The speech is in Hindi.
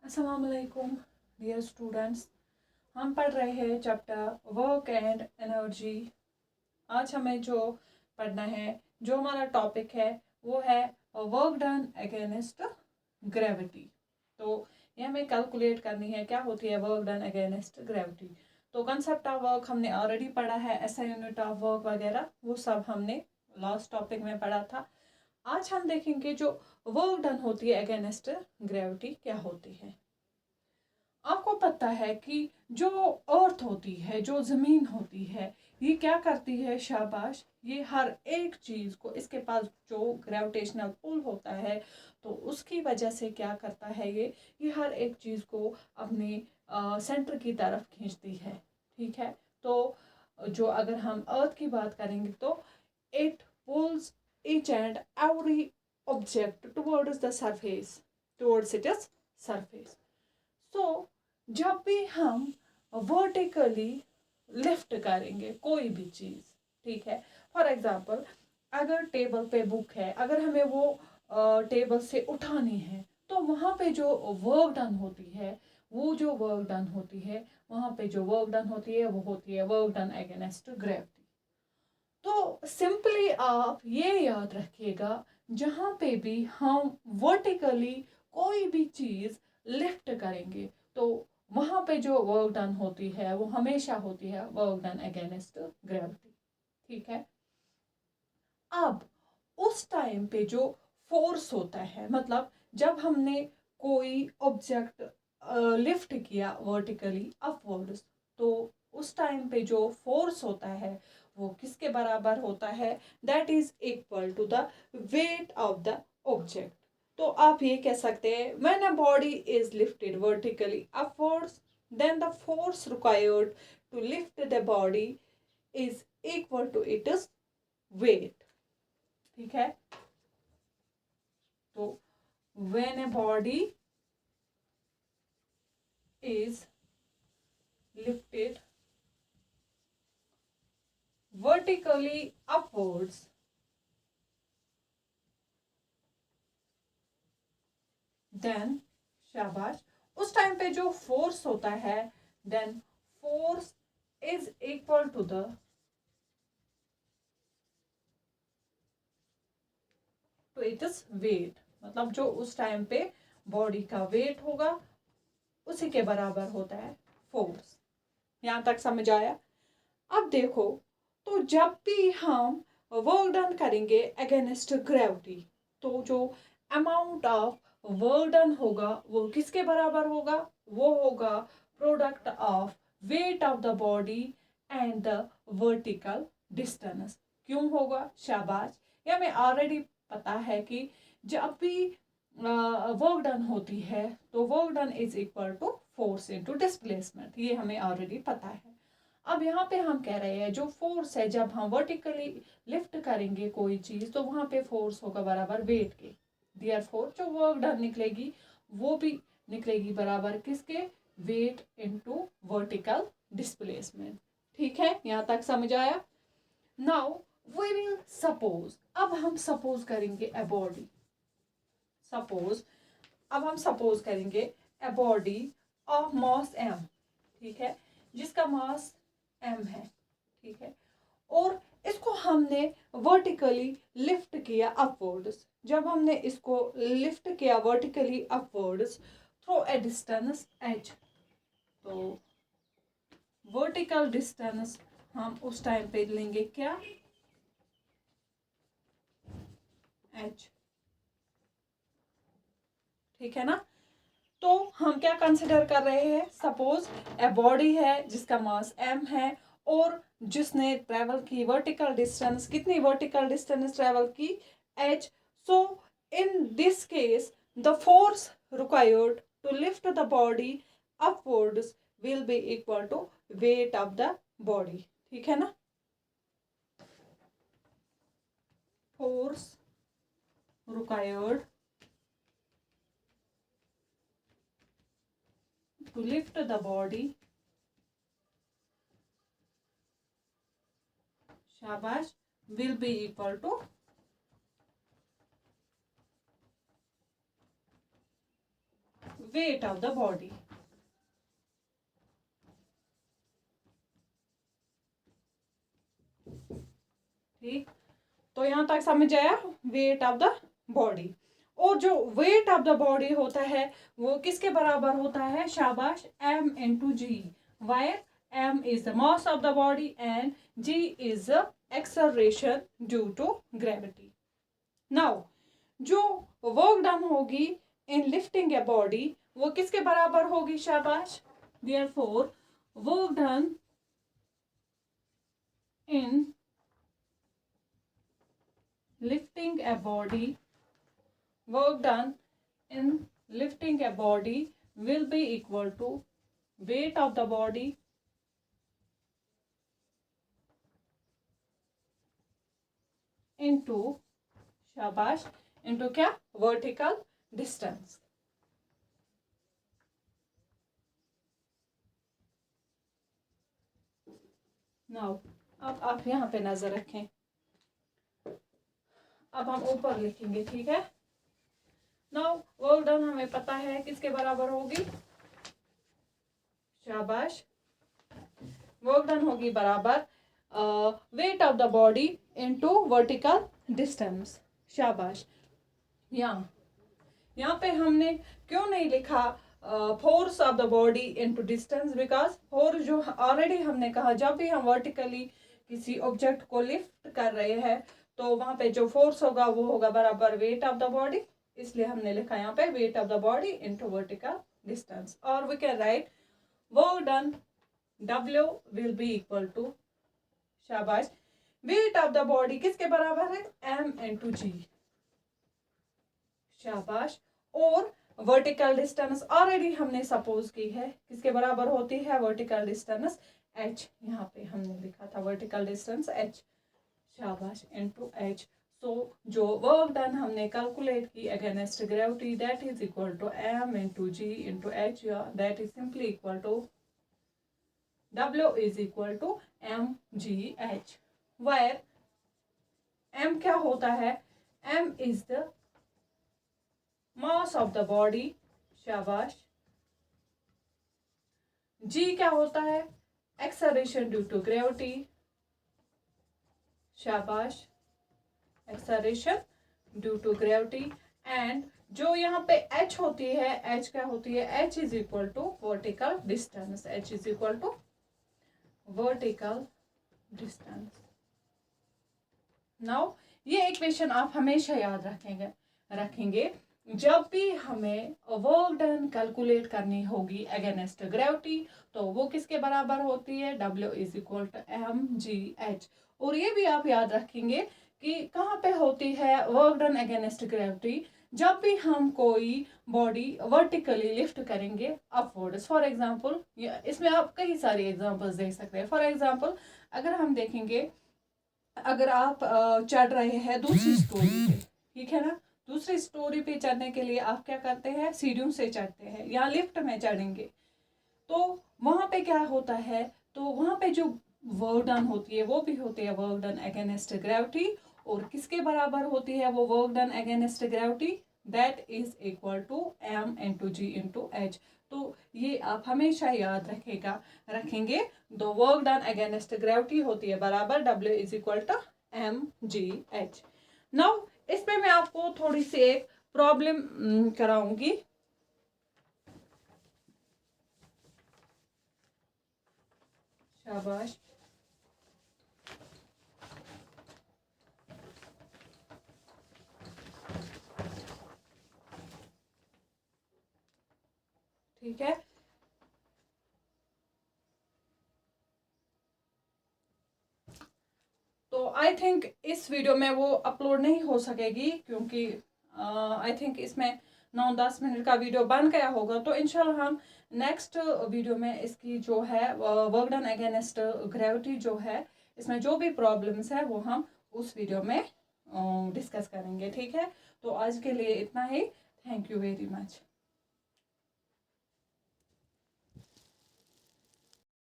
अस्सलाम वालेकुम डियर स्टूडेंट्स। हम पढ़ रहे हैं चैप्टर वर्क एंड एनर्जी। आज हमें जो पढ़ना है, जो हमारा टॉपिक है वो है वर्क डन अगेंस्ट ग्रेविटी। तो ये हमें कैलकुलेट करनी है क्या होती है वर्क डन अगेंस्ट ग्रेविटी। तो कंसेप्ट ऑफ वर्क हमने ऑलरेडी पढ़ा है, एसआई यूनिट ऑफ वर्क वगैरह वो सब हमने लास्ट टॉपिक में पढ़ा था। आज हम देखेंगे जो वर्क डन होती है अगेंस्ट ग्रेविटी क्या होती है। आपको पता है कि जो अर्थ होती है, जो ज़मीन होती है, ये क्या करती है? शाबाश, ये हर एक चीज़ को, इसके पास जो ग्रेविटेशनल पुल होता है तो उसकी वजह से क्या करता है ये हर एक चीज़ को अपने सेंटर की तरफ खींचती है। ठीक है, तो जो अगर हम अर्थ की बात करेंगे तो it pools each and every object towards the surface, towards its surface. So जब भी हम वर्टिकली लिफ्ट करेंगे कोई भी चीज़, ठीक है, फॉर एग्जांपल अगर टेबल पे बुक है, अगर हमें वो टेबल से उठानी है तो वहाँ पे जो वर्क डन होती है, वो जो वर्क डन होती है, वहाँ पे जो वर्क डन होती है वो होती है वर्क डन अगेंस्ट ग्रेविटी। तो सिंपली आप ये याद रखिएगा, जहाँ पे भी हम वर्टिकली कोई भी चीज़ लिफ्ट करेंगे तो वहाँ पे जो वर्क डन होती है वो हमेशा होती है वर्क डन अगेंस्ट ग्रेविटी। ठीक है, अब उस टाइम पे जो फोर्स होता है, मतलब जब हमने कोई ऑब्जेक्ट लिफ्ट किया वर्टिकली अपवर्ड्स, तो उस टाइम पे जो फोर्स होता है वो किसके बराबर होता है? That is equal to the weight of the object. तो आप ये कह सकते हैं when a body is lifted vertically upwards then the force required to lift the body is equal to its weight. ठीक है, तो when a body is lifted vertically upwards, then शाबाश, उस टाइम पे जो फोर्स होता है, then force is equal to the to its weight। मतलब जो उस टाइम पे बॉडी का वेट होगा उसी के बराबर होता है फोर्स। यहाँ तक समझ आया? अब देखो, तो जब भी हम वर्क डन करेंगे अगेंस्ट ग्रेविटी तो जो अमाउंट ऑफ वर्क डन होगा वो किसके बराबर होगा? वो होगा product of weight of the body and the vertical distance. क्यों होगा? शाबाश, ये हमें ऑलरेडी पता है कि जब भी वर्क डन होती है तो work done is equal to force into displacement, ये हमें ऑलरेडी पता है। अब यहाँ पे हम कह रहे हैं जो फोर्स है, जब हम वर्टिकली लिफ्ट करेंगे कोई चीज तो वहां पे फोर्स होगा बराबर वेट के। देयरफॉर जो वर्क डन निकलेगी वो भी निकलेगी बराबर किसके? Weight into vertical displacement. ठीक है, यहाँ तक समझ आया? नाउ वी विल सपोज, अब हम सपोज करेंगे अ बॉडी, सपोज अब हम सपोज करेंगे a body of mass m, ठीक है, जिसका मास एम है। ठीक है, और इसको हमने वर्टिकली लिफ्ट किया अपवर्ड्स। जब हमने इसको लिफ्ट किया vertically upwards through a distance H, तो वर्टिकल डिस्टेंस हम उस टाइम पे लेंगे क्या? एच। ठीक है ना? तो हम क्या कंसिडर कर रहे हैं? सपोज ए बॉडी है जिसका मास m है और जिसने ट्रेवल की वर्टिकल डिस्टेंस, कितनी वर्टिकल डिस्टेंस ट्रेवल की? h। So in this case the force required to lift the body upwards will be equal to weight of the body. ठीक है ना? Force required to lift the body, shabash, will be equal to weight of the body. ठीक, तो यहां तक समझ आया वेट ऑफ द बॉडी। और जो वेट ऑफ द बॉडी होता है वो किसके बराबर होता है? शाबाश, m into g, where m is the mass of the body and g is the acceleration due to gravity. Now जो वर्क डन होगी इन लिफ्टिंग ए बॉडी वो किसके बराबर होगी? शाबाश, therefore work done in lifting a body, work done in lifting a body will be equal to weight of the body into, शाबाश, into क्या? vertical distance. Now अब आप यहाँ पे नजर रखें, अब हम ऊपर लिखेंगे, ठीक है। नाउ वर्क डन हमें पता है किसके बराबर होगी? शाबाश, वर्क डन होगी बराबर wait of the body into vertical distance. शाबाश, यहाँ पे हमने क्यों नहीं लिखा force of the body into distance? Because force जो ऑलरेडी हमने कहा जब भी हम वर्टिकली किसी ऑब्जेक्ट को लिफ्ट कर रहे हैं तो वहां पे जो फोर्स होगा वो होगा बराबर वेट ऑफ द बॉडी, इसलिए हमने लिखा यहाँ पे weight of the body into vertical distance. और we can write work done W will be equal to, शाबाश, वेट ऑफ द बॉडी किसके बराबर है? m इंटू जी, शाबाश। और वर्टिकल डिस्टेंस ऑलरेडी हमने सपोज की है किसके बराबर होती है? वर्टिकल डिस्टेंस h, यहाँ पे हमने लिखा था वर्टिकल डिस्टेंस h, शाबाश, इनटू h। सो जो वर्क डन हमने कैलकुलेट की against gravity that is equal to m into g into h, that is simply equal to W is equal to mgh, where m क्या होता है? m is the mass of the body, शाबाश। g क्या होता है? एक्सेलरेशन ड्यू टू ग्रेविटी, शाबाश, acceleration due to gravity. And जो यहाँ पे h होती है, h क्या होती है? h is equal to vertical distance, h is equal to vertical distance. Now ये इक्वेशन आप हमेशा याद रखेंगे जब भी हमें वर्क डन कैलकुलेट करनी होगी अगेंस्ट ग्रेविटी तो वो किसके बराबर होती है? W is equal to mgh। और ये भी आप याद रखेंगे कि कहाँ पे होती है वर्क डन अगेंस्ट ग्रेविटी? जब भी हम कोई बॉडी वर्टिकली लिफ्ट करेंगे अपवर्ड्स। फॉर एग्जांपल, इसमें आप कई सारे एग्जांपल्स देख सकते हैं। फॉर एग्जांपल अगर हम देखेंगे, अगर आप चढ़ रहे हैं दूसरी स्टोरी पे, ठीक है ना, दूसरी स्टोरी पे चढ़ने के लिए आप क्या करते हैं? सीढ़ियों से चढ़ते हैं या लिफ्ट में चढ़ेंगे तो वहां पे क्या होता है? तो वहां पे जो वर्क डन होती है वो भी होती है वर्क डन अगेंस्ट ग्रेविटी। और किसके बराबर होती है वो work done against gravity? That is equal to m into g into h। तो ये आप हमेशा याद रखेंगे दो वर्क डन अगेंस्ट ग्रेविटी होती है बराबर W is equal to mgh। Now इसमें मैं आपको थोड़ी सी एक प्रॉब्लम कराऊंगी। शाबाश, ठीक है। तो आई थिंक इस वीडियो में वो अपलोड नहीं हो सकेगी क्योंकि आई थिंक इसमें 9-10 मिनट का वीडियो बन गया होगा। तो इंशाल्लाह हम नेक्स्ट वीडियो में इसकी जो है वर्क डन अगेंस्ट ग्रेविटी जो है इसमें जो भी प्रॉब्लम्स है वो हम उस वीडियो में डिस्कस करेंगे, ठीक है। तो आज के लिए इतना ही। Thank you very much.